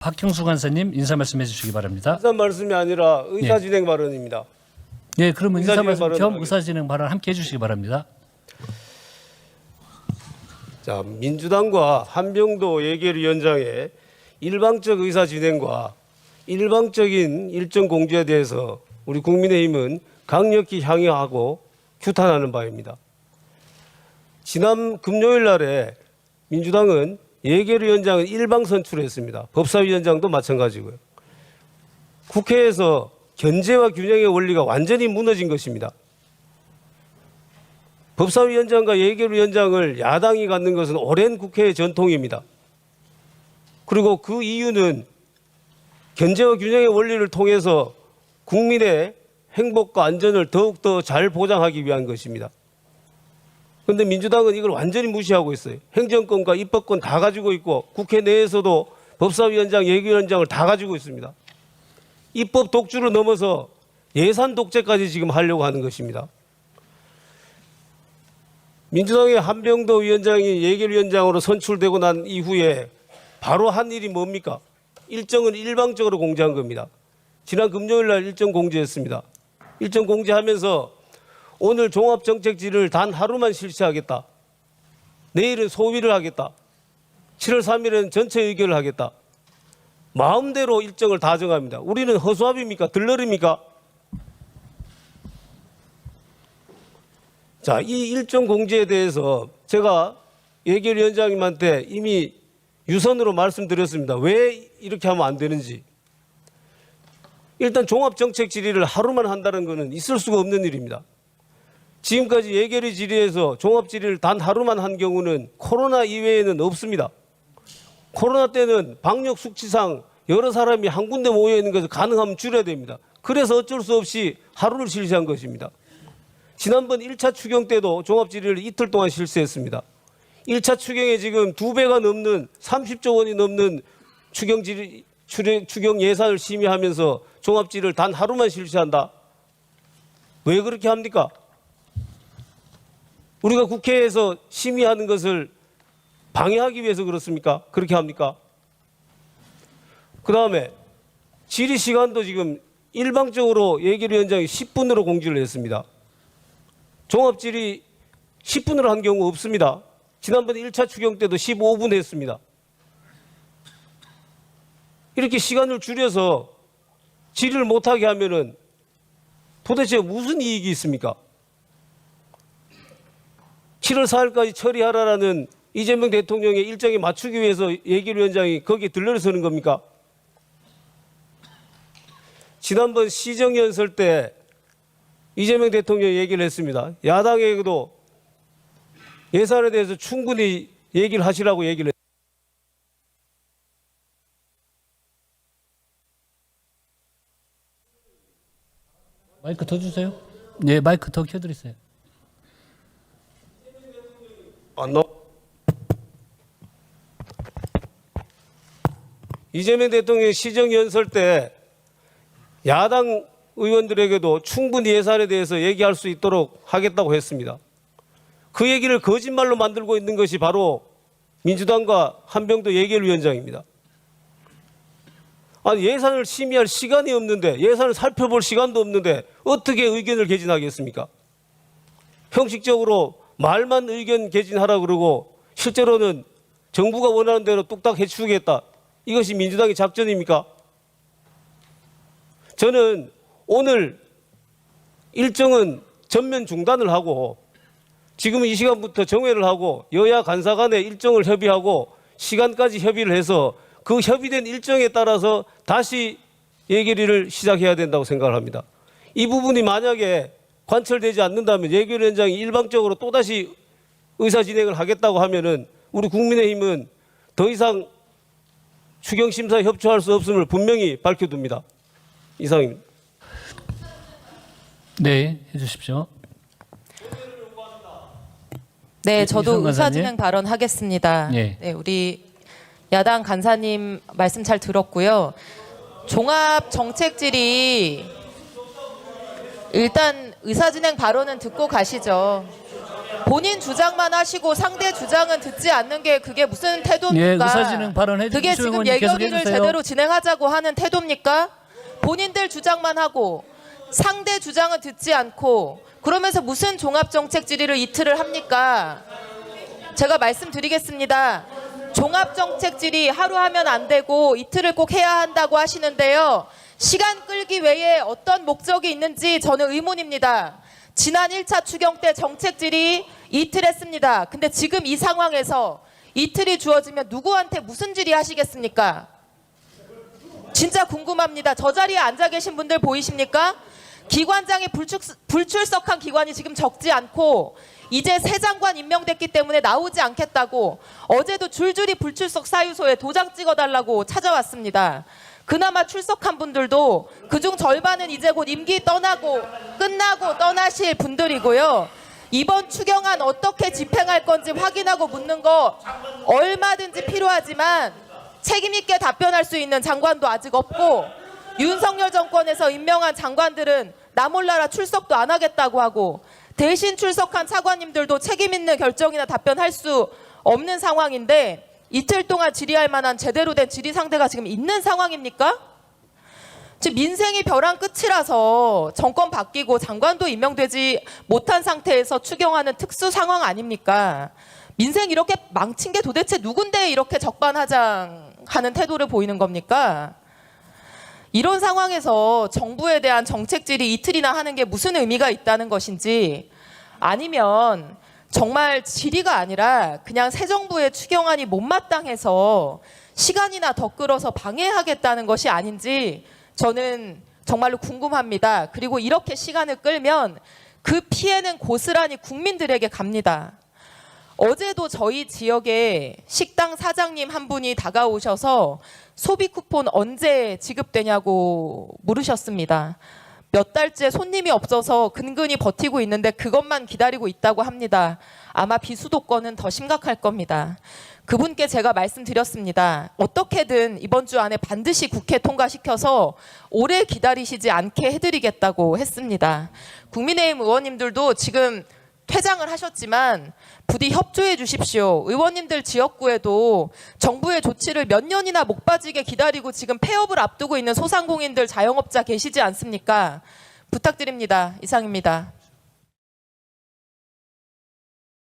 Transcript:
박형수 간사님 인사 말씀해 주시기 바랍니다. 인사 말씀이 아니라 의사진행 발언입니다. 네, 그러면 인사 말씀 겸 발언 의사진행 발언 함께 해주시기 바랍니다. 자, 민주당과 한병도 예결위원장의 일방적 의사진행과 일방적인 일정 공지에 대해서 우리 국민의힘은 강력히 항의하고 규탄하는 바입니다. 지난 금요일 날에 민주당은 예결위원장을 일방 선출했습니다. 법사위원장도 마찬가지고요. 국회에서 견제와 균형의 원리가 완전히 무너진 것입니다. 법사위원장과 예결위원장을 야당이 갖는 것은 오랜 국회의 전통입니다. 그리고 그 이유는 견제와 균형의 원리를 통해서 국민의 행복과 안전을 더욱더 잘 보장하기 위한 것입니다. 그런데 민주당은 이걸 완전히 무시하고 있어요. 행정권과 입법권 다 가지고 있고 국회 내에서도 법사위원장, 예결위원장을 다 가지고 있습니다. 입법 독주를 넘어서 예산 독재까지 지금 하려고 하는 것입니다. 민주당의 한병도 위원장이 예결위원장으로 선출되고 난 이후에 바로 한 일이 뭡니까? 일정은 일방적으로 공지한 겁니다. 지난 금요일 날 일정 공지했습니다. 일정 공지하면서 오늘 종합정책질의를 단 하루만 실시하겠다. 내일은 소위를 하겠다. 7월 3일에는 전체 의결을 하겠다. 마음대로 일정을 다 정합니다. 우리는 허수아비입니까? 들러리입니까? 자, 이 일정 공지에 대해서 제가 예결위원장님한테 이미 유선으로 말씀드렸습니다. 왜 이렇게 하면 안 되는지. 일단 종합정책 질의를 하루만 한다는 것은 있을 수가 없는 일입니다. 지금까지 예결위 질의에서 종합 질의를 단 하루만 한 경우는 코로나 이외에는 없습니다. 코로나 때는 방역 수치상 여러 사람이 한 군데 모여 있는 것을 가능하면 줄여야 됩니다. 그래서 어쩔 수 없이 하루를 실시한 것입니다. 지난번 1차 추경 때도 종합 질의를 이틀 동안 실시했습니다. 1차 추경에 지금 2배가 넘는 30조 원이 넘는 추경 예산을 심의하면서 종합 질의를 단 하루만 실시한다. 왜 그렇게 합니까? 우리가 국회에서 심의하는 것을 방해하기 위해서 그렇습니까? 그렇게 합니까? 그 다음에 질의 시간도 지금 일방적으로 예결위원장이 10분으로 공지를 했습니다. 종합질의 10분으로 한 경우 없습니다. 지난번 1차 추경 때도 15분 했습니다. 이렇게 시간을 줄여서 질의를 못하게 하면은 도대체 무슨 이익이 있습니까? 7월 4일까지 처리하라라는 이재명 대통령의 일정에 맞추기 위해서 예결위원장이 거기에 들러서는 겁니까? 지난번 시정연설 때 이재명 대통령이 얘기를 했습니다. 야당에게도 예산에 대해서 충분히 얘기를 하시라고 얘기를 했습니다. 마이크 더 주세요. 네, 마이크 더 켜드리세요. 이재명 대통령이 시정연설 때 야당 의원들에게도 충분히 예산에 대해서 얘기할 수 있도록 하겠다고 했습니다. 그 얘기를 거짓말로 만들고 있는 것이 바로 민주당과 한병도 예결위원장입니다. 아니, 예산을 심의할 시간이 없는데, 예산을 살펴볼 시간도 없는데 어떻게 의견을 개진하겠습니까? 형식적으로 말만 의견 개진하라 그러고 실제로는 정부가 원하는 대로 뚝딱 해치우겠다. 이것이 민주당의 작전입니까? 저는 오늘 일정은 전면 중단을 하고 지금 이 시간부터 정회를 하고 여야 간사 간에 일정을 협의하고 시간까지 협의를 해서 그 협의된 일정에 따라서 다시 예결위를 시작해야 된다고 생각을 합니다. 이 부분이 만약에 관철되지 않는다면 예결위원장이 일방적으로 또다시 의사진행을 하겠다고 하면은 우리 국민의힘은 더 이상 추경심사에 협조할 수 없음을 분명히 밝혀둡니다. 이상입니다. 네, 해주십시오. 네, 저도 이성 간사님. 의사진행 발언하겠습니다. 예. 네, 우리 야당 간사님 말씀 잘 들었고요. 종합 정책질의 일단 의사진행 발언은 듣고 가시죠. 본인 주장만 하시고 상대 주장은 듣지 않는 게 그게 무슨 태도입니까? 예, 의사진행 발언해 주시고 그게 지금 의원님 계속 예결위를 해주세요. 제대로 진행하자고 하는 태도입니까? 본인들 주장만 하고 상대 주장은 듣지 않고 그러면서 무슨 종합정책 질의를 이틀을 합니까? 제가 말씀드리겠습니다. 종합정책 질의 하루 하면 안 되고 이틀을 꼭 해야 한다고 하시는데요. 시간 끌기 외에 어떤 목적이 있는지 저는 의문입니다. 지난 1차 추경 때 정책 질의 이틀 했습니다. 근데 지금 이 상황에서 이틀이 주어지면 누구한테 무슨 질의 하시겠습니까? 진짜 궁금합니다. 저 자리에 앉아 계신 분들 보이십니까? 기관장이 불출석한 기관이 지금 적지 않고 이제 새 장관 임명됐기 때문에 나오지 않겠다고 어제도 줄줄이 불출석 사유소에 도장 찍어달라고 찾아왔습니다. 그나마 출석한 분들도 그중 절반은 이제 곧 임기 끝나고 떠나실 분들이고요. 이번 추경안 어떻게 집행할 건지 확인하고 묻는 거 얼마든지 필요하지만 책임 있게 답변할 수 있는 장관도 아직 없고 윤석열 정권에서 임명한 장관들은 나 몰라라 출석도 안 하겠다고 하고 대신 출석한 차관님들도 책임 있는 결정이나 답변할 수 없는 상황인데 이틀 동안 질의할 만한 제대로 된 질의 상대가 지금 있는 상황입니까? 지금 민생이 벼랑 끝이라서 정권 바뀌고 장관도 임명되지 못한 상태에서 추경하는 특수 상황 아닙니까? 민생 이렇게 망친 게 도대체 누군데 이렇게 적반하장하는 태도를 보이는 겁니까? 이런 상황에서 정부에 대한 정책 질의 이틀이나 하는 게 무슨 의미가 있다는 것인지 아니면 정말 질의가 아니라 그냥 새 정부의 추경안이 못마땅해서 시간이나 더 끌어서 방해하겠다는 것이 아닌지 저는 정말로 궁금합니다. 그리고 이렇게 시간을 끌면 그 피해는 고스란히 국민들에게 갑니다. 어제도 저희 지역에 식당 사장님 한 분이 다가오셔서 소비 쿠폰 언제 지급되냐고 물으셨습니다. 몇 달째 손님이 없어서 근근히 버티고 있는데 그것만 기다리고 있다고 합니다. 아마 비수도권은 더 심각할 겁니다. 그분께 제가 말씀드렸습니다. 어떻게든 이번 주 안에 반드시 국회 통과시켜서 오래 기다리시지 않게 해드리겠다고 했습니다. 국민의힘 의원님들도 지금 퇴장을 하셨지만 부디 협조해 주십시오. 의원님들 지역구에도 정부의 조치를 몇 년이나 목 빠지게 기다리고 지금 폐업을 앞두고 있는 소상공인들 자영업자 계시지 않습니까? 부탁드립니다. 이상입니다.